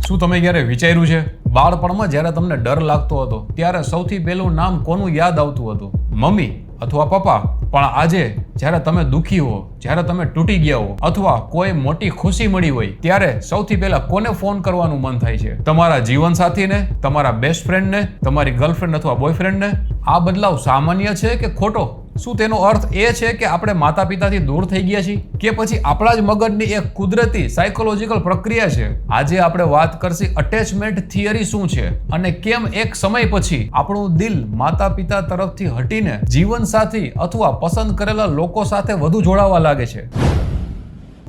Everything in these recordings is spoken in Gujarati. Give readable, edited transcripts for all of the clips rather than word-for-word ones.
શું તમે ક્યારે વિચાર્યું છે બાળપણમાં જ્યારે તમને ડર લાગતો હતો ત્યારે સૌથી પહેલું નામ કોનું યાદ આવતું હતું? મમ્મી અથવા પપ્પા? પણ આજે જ્યારે તમે દુઃખી હો, જ્યારે તમે તૂટી ગયા હો અથવા કોઈ મોટી ખુશી મળી હોય ત્યારે સૌથી પહેલા કોને ફોન કરવાનું મન થાય છે? તમારા જીવનસાથીને, તમારા બેસ્ટ ફ્રેન્ડને, તમારી ગર્લફ્રેન્ડ અથવા બોયફ્રેન્ડને? આ બદલાવ સામાન્ય છે કે ખોટો? શું તેનો અર્થ એ છે કે આપણે માતા પિતાથી દૂર થઈ ગયા છીએ કે પછી આપણા જ મગજની એક કુદરતી સાયકોલોજીકલ પ્રક્રિયા છે? આજે આપણે વાત કરશી અટેચમેન્ટ થિયરી શું છે અને કેમ એક સમય પછી આપણું દિલ માતા પિતા તરફથી હટીને જીવનસાથી અથવા પસંદ કરેલા લોકો સાથે વધુ જોડાવા લાગે છે.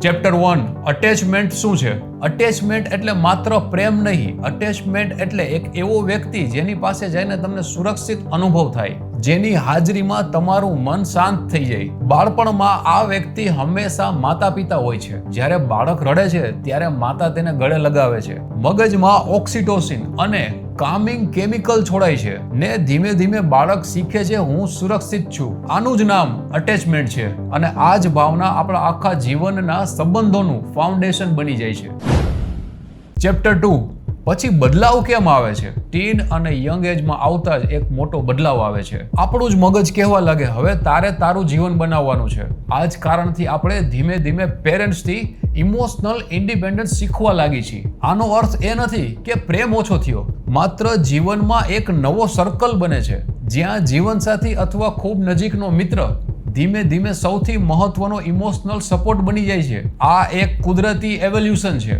ચેપ્ટર 1 અટેચમેન્ટ શું છે? અટેચમેન્ટ એટલે માત્ર પ્રેમ નહીં. અટેચમેન્ટ એટલે એક એવો વ્યક્તિ જેની પાસે જઈને તમને સુરક્ષિત અનુભવ થાય, જેની હાજરીમાં તમારું મન શાંત થઈ જાય. બાળપણમાં આ વ્યક્તિ હંમેશા માતા પિતા હોય છે. જ્યારે બાળક રડે છે ત્યારે માતા તેને ગળે લગાવે છે. મગજમાં ઓક્સિટોસિન અને કામિંગ કેમિકલ છોડાય છે ને ધીમે ધીમે બાળક શીખે છે હું સુરક્ષિત છું. આનું જ નામ અટેચમેન્ટ છે અને આ જ ભાવના આપણા આખા જીવનના સંબંધોનું ફાઉન્ડેશન બની જાય છે. ચેપ્ટર 2 પછી બદલાવ કેમ આવે છે? ટીન અને યંગ એજમાં આવતા જ એક મોટો બદલાવ આવે છે. આપણું જ મગજ કહેવા લાગે હવે તારે તારું જીવન બનાવવાનું છે. આ જ કારણથી આપણે ધીમે ધીમે પેરેન્ટ્સથી ઇમોશનલ ઇન્ડિપેન્ડન્સ શીખવા લાગી છીએ. આનો અર્થ એ નથી કે પ્રેમ ઓછો થયો, માત્ર જીવનમાં એક નવો સર્કલ બને છે જ્યાં જીવનસાથી અથવા ખૂબ નજીકનો મિત્ર ધીમે ધીમે સૌથી મહત્વનો ઇમોશનલ સપોર્ટ બની જાય છે. આ એક કુદરતી એવોલ્યુશન છે.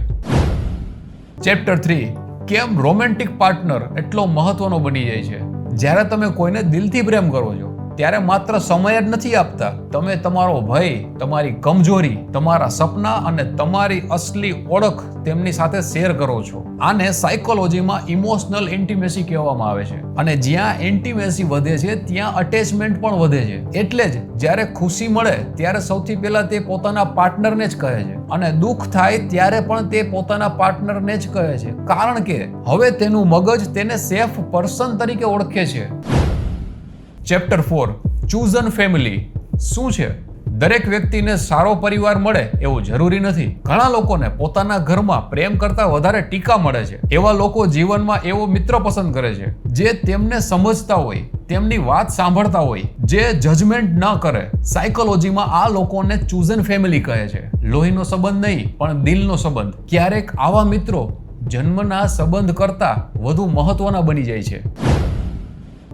ચેપ્ટર 3 કેમ રોમેન્ટિક પાર્ટનર એટલો મહત્વનો બની જાય છે? જ્યારે તમે કોઈને દિલથી પ્રેમ કરો છો ત્યારે માત્ર સમય જ નથી આપતા, તમે તમારો ભય, તમારી કમજોરી, તમારા સપના અને તમારી અસલી ઓળખ તેમની સાથે શેર કરો છો. આને સાયકોલોજીમાં ઇમોશનલ ઇન્ટિમેસી કહેવામાં આવે છે અને જ્યાં ઇન્ટિમેસી વધે છે ત્યાં અટેચમેન્ટ પણ વધે છે. એટલે જ જ્યારે ખુશી મળે ત્યારે સૌથી પહેલા તે પોતાના પાર્ટનરને જ કહે છે અને દુઃખ થાય ત્યારે પણ તે પોતાના પાર્ટનરને જ કહે છે, કારણ કે હવે તેનું મગજ તેને સેફ પર્સન તરીકે ઓળખે છે. ચેપ્ટર 4 ચૂઝન ફેમિલી શું છે? દરેક વ્યક્તિને સારો પરિવાર મળે એવું જરૂરી નથી. ઘણા લોકોને પોતાના ઘરમાં પ્રેમ કરતા વધારે ટીકા મળે છે. એવા લોકો જીવનમાં એવો મિત્ર પસંદ કરે છે જે તેમને સમજતા હોય, તેમની વાત સાંભળતા હોય, જે જજમેન્ટ ન કરે. સાયકોલોજીમાં આ લોકોને ચૂઝન ફેમિલી કહે છે. લોહીનો સંબંધ નહીં પણ દિલનો સંબંધ. ક્યારેક આવા મિત્રો જન્મના સંબંધ કરતા વધુ મહત્વના બની જાય છે.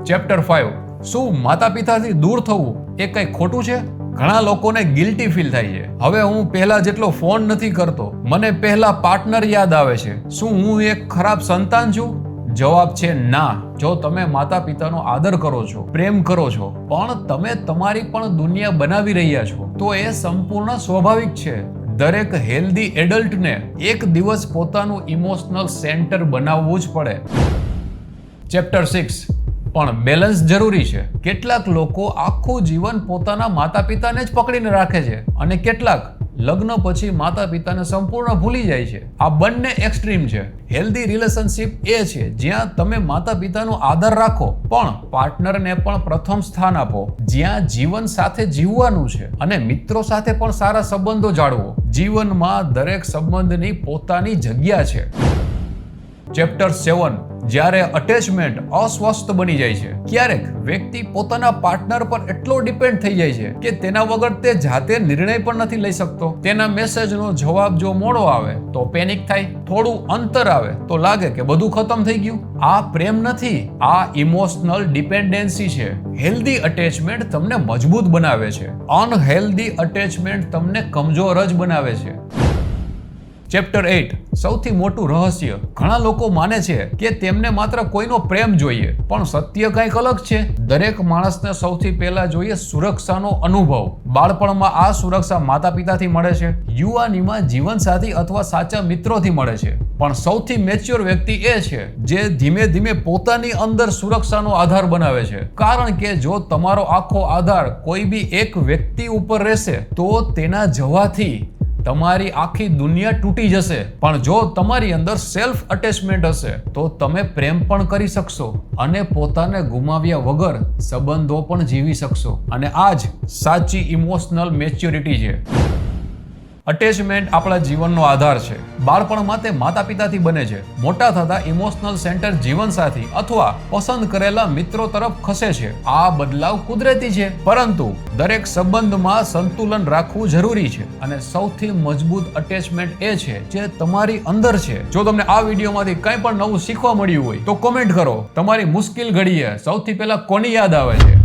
ચેપ્ટર 5 શું માતા પિતાથી દૂર થવું એ કંઈ ખોટું છે? ઘણા લોકોને ગિલ્ટી ફીલ થાય છે. હવે હું પહેલા જેટલો ફોન નથી કરતો, મને પહેલા પાર્ટનર યાદ આવે છે. શું હું એક ખરાબ સંતાન છું? જવાબ છે ના. જો તમે માતા પિતાનો આદર કરો છો, પ્રેમ કરો છો, પણ તમે તમારી પણ દુનિયા બનાવી રહ્યા છો તો એ સંપૂર્ણ સ્વાભાવિક છે. દરેક હેલ્ધી એડલ્ટને એક દિવસ પોતાનું ઇમોશનલ સેન્ટર બનાવવું જ પડે. ચેપ્ટર 6 પણ બેલેન્સ જરૂરી છે. કેટલાક લોકો આખું જીવન પોતાના માતા પિતાને જ પકડીને રાખે છે અને કેટલાક લગ્ન પછી માતા પિતાને સંપૂર્ણ ભૂલી જાય છે. આ બંને એક્સ્ટ્રીમ છે. હેલ્ધી રિલેશનશિપ એ છે જ્યાં તમે માતા પિતાનો આદર રાખો પણ પાર્ટનરને પણ પ્રથમ સ્થાન આપો, જ્યાં જીવન સાથે જીવવાનું છે અને મિત્રો સાથે પણ સારા સંબંધો જાળવો. જીવનમાં દરેક સંબંધની પોતાની જગ્યા છે. ચેપ્ટર 7 જ્યારે અટેચમેન્ટ અસ્વસ્થ બની જાય છે. ક્યારેક વ્યક્તિ પોતાના પાર્ટનર પર એટલો ડિપેન્ડ થઈ જાય છે કે તેના વગર તે જાતે નિર્ણય પણ નથી લઈ શકતો. તેના મેસેજનો જવાબ જો મોડો આવે તો પેનિક થાય, થોડું અંતર આવે તો લાગે કે બધું ખતમ થઈ ગયું. આ પ્રેમ નથી, આ ઇમોશનલ ડિપેન્ડન્સી છે. હેલ્ધી અટેચમેન્ટ તમને મજબૂત બનાવે છે, અનહેલ્ધી અટેચમેન્ટ તમને કમજોર જ બનાવે છે. ચેપ્ટર 8 સૌથી મોટું રહસ્ય. ઘણા લોકો માને છે કે તેમને માત્ર કોઈનો પ્રેમ જોઈએ, પણ સત્ય કંઈક અલગ છે. દરેક માણસને સૌથી પહેલા જોઈએ સુરક્ષાનો અનુભવ. બાળપણમાં આ સુરક્ષા માતા પિતાથી મળે છે, યુવાનીમાં જીવનસાથી અથવા સાચા મિત્રોથી મળે છે, પણ સૌથી મેચ્યોર વ્યક્તિ એ છે જે ધીમે ધીમે પોતાની અંદર સુરક્ષાનો આધાર બનાવે છે. કારણ કે જો તમારો આખો આધાર કોઈ બી એક વ્યક્તિ ઉપર રહેશે તો તેના જવાથી તમારી આખી દુનિયા તૂટી જશે. પણ જો તમારી અંદર સેલ્ફ અટેચમેન્ટ હશે તો તમે પ્રેમ પણ કરી શકશો અને પોતાને ગુમાવ્યા વગર સંબંધો પણ જીવી શકશો. અને આ જ સાચી ઇમોશનલ મેચ્યોરિટી છે. અટેચમેન્ટ આપણા જીવનનો આધાર છે. બાળપણમાં તે માતા પિતાથી બને છે. મોટા થતા ઇમોશનલ સેન્ટર જીવનસાથી અથવા પસંદ કરેલા મિત્રો તરફ ખસે છે. આ બદલાવ કુદરતી છે, પરંતુ દરેક સંબંધમાં સંતુલન રાખવું જરૂરી છે. અને સૌથી મજબૂત અટેચમેન્ટ એ છે જે તમારી અંદર છે. જો તમને આ વિડીયોમાંથી કંઈ પણ નવું શીખવા મળ્યું હોય તો કોમેન્ટ કરો. તમારી મુશ્કેલ ઘડીએ સૌથી પહેલા કોની યાદ આવે છે?